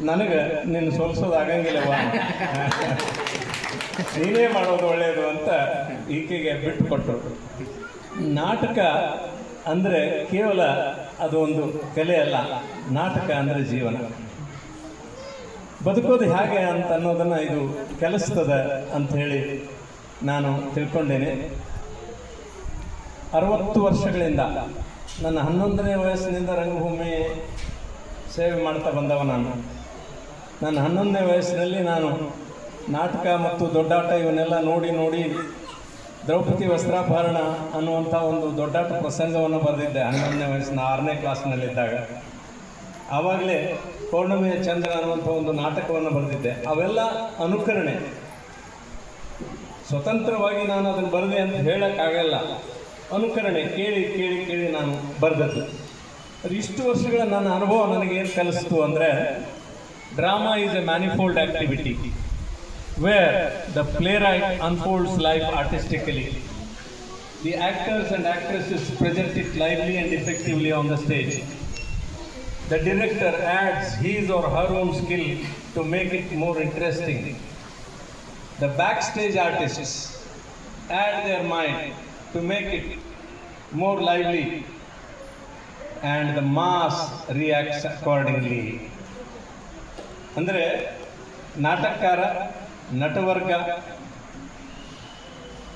ನನಗೆ ನಿನ್ನ ಸೋಲಿಸೋದು ಆಗಂಗಿಲ್ಲವ, ನೀನೇ ಮಾಡೋದು ಒಳ್ಳೆಯದು ಅಂತ ಈಕೆಗೆ ಬಿಟ್ಟು ಕೊಟ್ಟರು. ನಾಟಕ ಅಂದರೆ ಕೇವಲ ಅದು ಒಂದು ಕಲೆ ಅಲ್ಲ, ನಾಟಕ ಅಂದರೆ ಜೀವನ. ಬದುಕೋದು ಹೇಗೆ ಅಂತ ಅನ್ನೋದನ್ನು ಇದು ಕಲಿಸ್ತದೆ ಅಂತ ಹೇಳಿ ನಾನು ತಿಳ್ಕೊಂಡೇನೆ. 60 ವರ್ಷಗಳಿಂದ ನನ್ನ 11ನೇ ವಯಸ್ಸಿನಿಂದ ರಂಗಭೂಮಿ ಸೇವೆ ಮಾಡ್ತಾ ಬಂದವ ನಾನು. ನನ್ನ 11ನೇ ವಯಸ್ಸಿನಲ್ಲಿ ನಾನು ನಾಟಕ ಮತ್ತು ದೊಡ್ಡಾಟ ಇವನ್ನೆಲ್ಲ ನೋಡಿ ನೋಡಿ ದ್ರೌಪದಿ ವಸ್ತ್ರಾಪಹರಣ ಅನ್ನುವಂಥ ಒಂದು ದೊಡ್ಡಾಟ ಪ್ರಸಂಗವನ್ನು ಬರೆದಿದ್ದೆ 11ನೇ ವಯಸ್ಸಿನ 6ನೇ ಕ್ಲಾಸ್ನಲ್ಲಿದ್ದಾಗ. ಆವಾಗಲೇ ಪೌರ್ಣಮಿಯ ಚಂದ್ರ ಅನ್ನುವಂಥ ಒಂದು ನಾಟಕವನ್ನು ಬರೆದಿದ್ದೆ. ಅವೆಲ್ಲ ಅನುಕರಣೆ, ಸ್ವತಂತ್ರವಾಗಿ ನಾನು ಅದನ್ನು ಬರೆದೆ ಅಂತ ಹೇಳೋಕ್ಕಾಗಲ್ಲ, ಅನುಕರಣೆ ಕೇಳಿ ಕೇಳಿ ಕೇಳಿ ನಾನು ಬರೆದದ್ದು. ಅದು ಇಷ್ಟು ವರ್ಷಗಳ ನನ್ನ ಅನುಭವ ನನಗೇನು ಕಲಿಸ್ತು ಅಂದರೆ, drama is A manifold activity where the playwright unfolds life artistically. The actors and actresses present it lively and effectively on the stage. The director adds his or her own skill to make it more interesting. The backstage artists add their mind to make it more lively, and the mass reacts accordingly. ಅಂದರೆ ನಾಟಕಕಾರ, ನಟವರ್ಗ,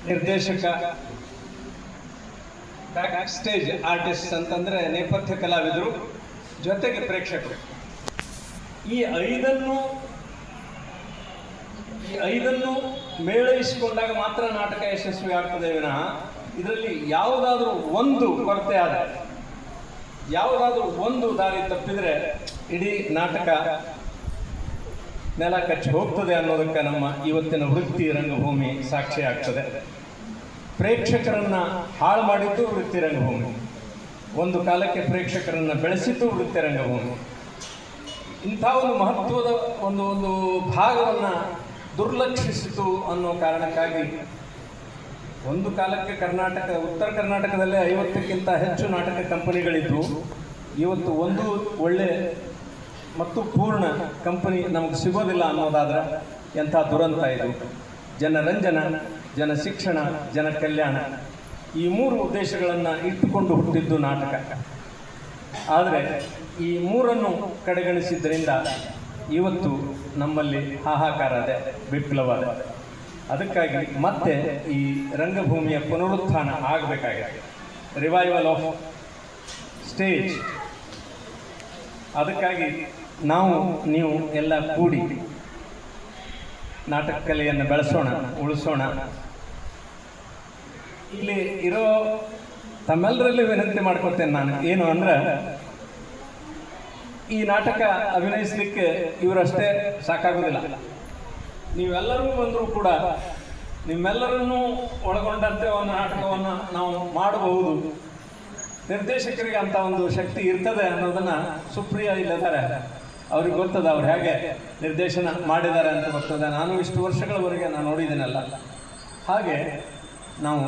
ನಿರ್ದೇಶಕ, back stage artist ಅಂತಂದರೆ ನೇಪಥ್ಯ ಕಲಾವಿದರು, ಜೊತೆಗೆ ಪ್ರೇಕ್ಷಕರು. ಈ ಐದನ್ನು ಮೇಳೈಸಿಕೊಂಡಾಗ ಮಾತ್ರ ನಾಟಕ ಯಶಸ್ವಿ ಆಗ್ತದೆ ವಿನಃ ಇದರಲ್ಲಿ ಯಾವುದಾದ್ರೂ ಒಂದು ಕೊರತೆ ಆದರೆ, ಯಾವುದಾದ್ರೂ ಒಂದು ದಾರಿ ತಪ್ಪಿದರೆ ಇಡೀ ನಾಟಕ ನೆಲ ಕಚ್ಚಿ ಹೋಗ್ತದೆ ಅನ್ನೋದಕ್ಕೆ ನಮ್ಮ ಇವತ್ತಿನ ವೃತ್ತಿ ರಂಗಭೂಮಿ ಸಾಕ್ಷಿ ಆಗ್ತದೆ. ಪ್ರೇಕ್ಷಕರನ್ನು ಹಾಳು ಮಾಡಿದ್ದು ವೃತ್ತಿ ರಂಗಭೂಮಿ, ಒಂದು ಕಾಲಕ್ಕೆ ಪ್ರೇಕ್ಷಕರನ್ನು ಬೆಳೆಸಿದ್ದು ವೃತ್ತಿ ರಂಗಭೂಮಿ. ಇಂಥ ಒಂದು ಮಹತ್ವದ ಒಂದು ಭಾಗವನ್ನು ದುರ್ಲಕ್ಷಿಸಿತು ಅನ್ನೋ ಕಾರಣಕ್ಕಾಗಿ ಒಂದು ಕಾಲಕ್ಕೆ ಉತ್ತರ ಕರ್ನಾಟಕದಲ್ಲೇ 50ಕ್ಕಿಂತ ಹೆಚ್ಚು ನಾಟಕ ಕಂಪನಿಗಳಿದ್ವು. ಇವತ್ತು ಒಂದು ಒಳ್ಳೆ ಮತ್ತು ಪೂರ್ಣ ಕಂಪನಿ ನಮಗೆ ಸಿಗೋದಿಲ್ಲ ಅನ್ನೋದಾದ್ರೆ ಎಂಥ ದುರಂತ ಇದು. ಜನರಂಜನ, ಜನ ಶಿಕ್ಷಣ, ಜನ ಕಲ್ಯಾಣ, ಈ 3 ಉದ್ದೇಶಗಳನ್ನು ಇಟ್ಟುಕೊಂಡು ಹುಟ್ಟಿದ್ದು ನಾಟಕ. ಆದರೆ ಈ 3ನ್ನು ಕಡೆಗಣಿಸಿದ್ದರಿಂದ ಇವತ್ತು ನಮ್ಮಲ್ಲಿ ಹಾಹಾಕಾರ ಇದೆ, ವಿಪ್ಲವ ಇದೆ. ಅದಕ್ಕಾಗಿ ಮತ್ತೆ ಈ ರಂಗಭೂಮಿಯ ಪುನರುತ್ಥಾನ ಆಗಬೇಕಾಗಿದೆ, ರಿವೈವಲ್ ಆಫ್ ಸ್ಟೇಜ್. ಅದಕ್ಕಾಗಿ ನೀವು ಎಲ್ಲ ಕೂಡಿ ನಾಟಕ ಕಲೆಯನ್ನು ಬೆಳೆಸೋಣ, ಉಳಿಸೋಣ. ಇಲ್ಲಿ ಇರೋ ತಮ್ಮೆಲ್ಲರಲ್ಲಿ ವಿನಂತಿ ಮಾಡ್ಕೊತೇನೆ ನಾನು, ಏನು ಅಂದ್ರೆ ಈ ನಾಟಕ ಅಭಿನಯಿಸಲಿಕ್ಕೆ ಇವರಷ್ಟೇ ಸಾಕಾಗೋದಿಲ್ಲ. ನೀವೆಲ್ಲರೂ ಬಂದರೂ ಕೂಡ ನಿಮ್ಮೆಲ್ಲರನ್ನೂ ಒಳಗೊಂಡಂತೆ ಒಂದು ನಾಟಕವನ್ನು ನಾವು ಮಾಡಬಹುದು. ನಿರ್ದೇಶಕರಿಗೆ ಅಂತ ಒಂದು ಶಕ್ತಿ ಇರ್ತದೆ ಅನ್ನೋದನ್ನು ಸುಪ್ರಿಯಾ ಇಲ್ಲದಾರೆ ಅವ್ರಿಗೆ ಗೊತ್ತದ, ಅವ್ರು ಹೇಗೆ ನಿರ್ದೇಶನ ಮಾಡಿದ್ದಾರೆ ಅಂತ ಗೊತ್ತದ. ನಾನು ಇಷ್ಟು ವರ್ಷಗಳವರೆಗೆ ನಾನು ನೋಡಿದ್ದೀನಲ್ಲ. ಹಾಗೆ ನಾವು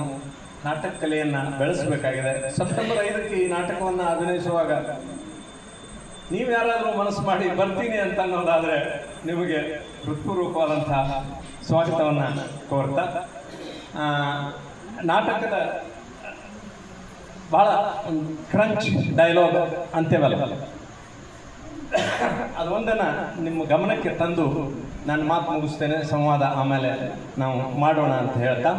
ನಾಟಕ ಕಲೆಯನ್ನು ಬೆಳೆಸಬೇಕಾಗಿದೆ. ಸೆಪ್ಟೆಂಬರ್ 5ಕ್ಕೆ ಈ ನಾಟಕವನ್ನು ಅಭಿನಯಿಸುವಾಗ ನೀವು ಯಾರಾದರೂ ಮನಸ್ಸು ಮಾಡಿ ಬರ್ತೀನಿ ಅಂತ ಅನ್ನೋದಾದರೆ ನಿಮಗೆ ಹೃತ್ಪೂರ್ವಕವಾದಂಥ ಸ್ವಾಗತವನ್ನು ಕೋರ್ತಾ, ನಾಟಕದ ಭಾಳ ಕ್ರಂಚ್ ಡೈಲಾಗ್ ಅಂತೇವಲ್ಲ, ಅದೊಂದನ್ನು ನಿಮ್ಮ ಗಮನಕ್ಕೆ ತಂದು ನಾನು ಮಾತು ಮುಗಿಸ್ತೇನೆ. ಸಂವಾದ ಆಮೇಲೆ ನಾವು ಮಾಡೋಣ ಅಂತ ಹೇಳ್ತಾ,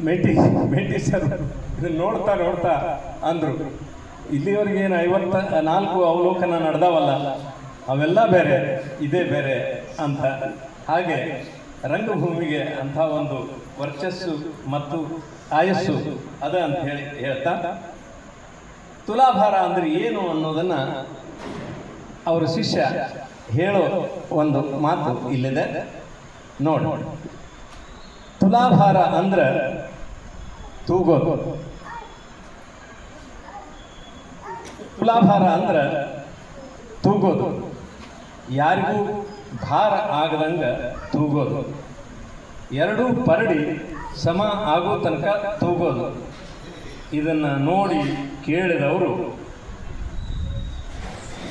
ಮೇಟಿ ಸರ್ ಇದನ್ನು ನೋಡ್ತಾ ಅಂದರು, ಇಲ್ಲಿವರೆಗೆ ಏನು 54 ಅವಲೋಕನ ನಡೆದಾವಲ್ಲ ಅವೆಲ್ಲ ಬೇರೆ, ಇದೇ ಬೇರೆ ಅಂತ. ಹಾಗೆ ರಂಗಭೂಮಿಗೆ ಅಂಥ ಒಂದು ವರ್ಚಸ್ಸು ಮತ್ತು ಆಯಸ್ಸು ಅದ ಅಂತ ಹೇಳ್ತಾ, ತುಲಾಭಾರ ಅಂದರೆ ಏನು ಅನ್ನೋದನ್ನು ಅವರ ಶಿಷ್ಯ ಹೇಳೋ ಒಂದು ಮಾತು ಇಲ್ಲಿದೆ ನೋಡಿ. ತುಲಾಭಾರ ಅಂದ್ರೆ ತೂಗೋದು. ತುಲಾಭಾರ ಅಂದ್ರೆ ತೂಗೋದು, ಯಾರಿಗೂ ಭಾರ ಆಗದಂಗೆ ತೂಗೋದು. ಎರಡೂ ಪರಡಿ ಸಮ ಆಗೋ ತನಕ ತೂಗೋದು. ಇದನ್ನು ನೋಡಿ ಕೇಳಿದವರು,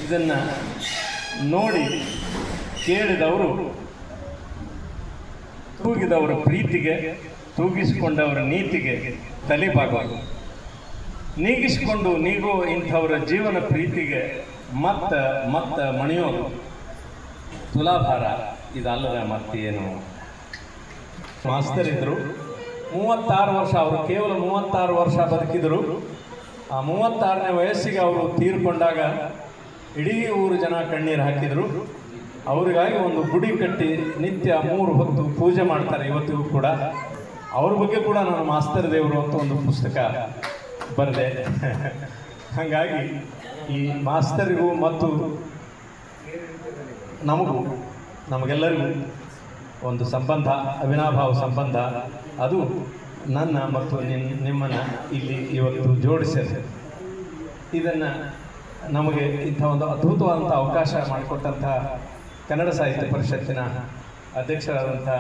ಇದನ್ನು ನೋಡಿ ಕೇಳಿದವರು ತೂಗಿದವರ ಪ್ರೀತಿಗೆ, ತೂಗಿಸಿಕೊಂಡವರ ನೀತಿಗೆ ತಲೆಬಾಗೋದು. ನೀಗಿಸಿಕೊಂಡು ನೀಗೋ ಇಂಥವರ ಜೀವನ ಪ್ರೀತಿಗೆ ಮತ್ತ ಮಣಿಯೋದು. ತುಲಾಭಾರ ಇದಲ್ಲದ ಮತ್ತೇನು. ಮಾಸ್ತರ್ ಇದ್ದರು, 36 ವರ್ಷ, ಅವರು ಕೇವಲ 36 ವರ್ಷ ಬದುಕಿದರು. ಆ 36ನೇ ವಯಸ್ಸಿಗೆ ಅವರು ತೀರ್ಕೊಂಡಾಗ ಇಡೀ ಊರು ಜನ ಕಣ್ಣೀರು ಹಾಕಿದರು. ಅವರಿಗಾಗಿ ಒಂದು ಗುಡಿ ಕಟ್ಟಿ ನಿತ್ಯ 3 ಹೊತ್ತು ಪೂಜೆ ಮಾಡ್ತಾರೆ ಇವತ್ತಿಗೂ ಕೂಡ. ಅವ್ರ ಬಗ್ಗೆ ಕೂಡ ನಾನು ಮಾಸ್ತರ್ ದೇವರು ಅಂತ ಒಂದು ಪುಸ್ತಕ ಬರೆದೆ. ಹಾಗಾಗಿ ಈ ಮಾಸ್ತರಿಗೂ ಮತ್ತು ನಮಗೆಲ್ಲರಿಗೂ ಒಂದು ಸಂಬಂಧ, ಅವಿನಾಭಾವ ಸಂಬಂಧ, ಅದು ನನ್ನ ಮತ್ತು ನಿಮ್ಮನ್ನು ಇಲ್ಲಿ ಇವತ್ತು ಜೋಡಿಸಿದೆ. ಇದನ್ನು ನಮಗೆ ಇಂಥ ಒಂದು ಅದ್ಭುತವಾದಂಥ ಅವಕಾಶ ಮಾಡಿಕೊಟ್ಟಂಥ ಕನ್ನಡ ಸಾಹಿತ್ಯ ಪರಿಷತ್ತಿನ ಅಧ್ಯಕ್ಷರಾದಂಥ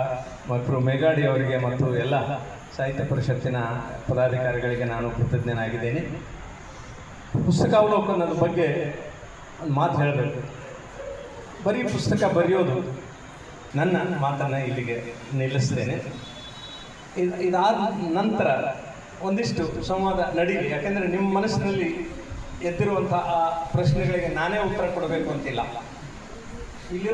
ಮತ್ತು ಮೇಘಾಡಿ ಅವರಿಗೆ ಮತ್ತು ಎಲ್ಲ ಸಾಹಿತ್ಯ ಪರಿಷತ್ತಿನ ಪದಾಧಿಕಾರಿಗಳಿಗೆ ನಾನು ಕೃತಜ್ಞನಾಗಿದ್ದೇನೆ. ಪುಸ್ತಕಾವಲೋಕನದ ಬಗ್ಗೆ ಒಂದು ಮಾತು ಹೇಳಬೇಕು. ಬರೀ ಪುಸ್ತಕ ಬರೆಯೋದು, ನನ್ನ ಮಾತನ್ನು ಇಲ್ಲಿಗೆ ನಿಲ್ಲಿಸ್ತೇನೆ. ಇದಾದ ನಂತರ ಒಂದಿಷ್ಟು ಸಂವಾದ ನಡೀಲಿ. ಯಾಕೆಂದರೆ ನಿಮ್ಮ ಮನಸ್ಸಿನಲ್ಲಿ ಎದ್ದಿರುವಂಥ ಆ ಪ್ರಶ್ನೆಗಳಿಗೆ ನಾನೇ ಉತ್ತರ ಕೊಡಬೇಕು ಅಂತಿಲ್ಲ. ಇಲ್ಲಿ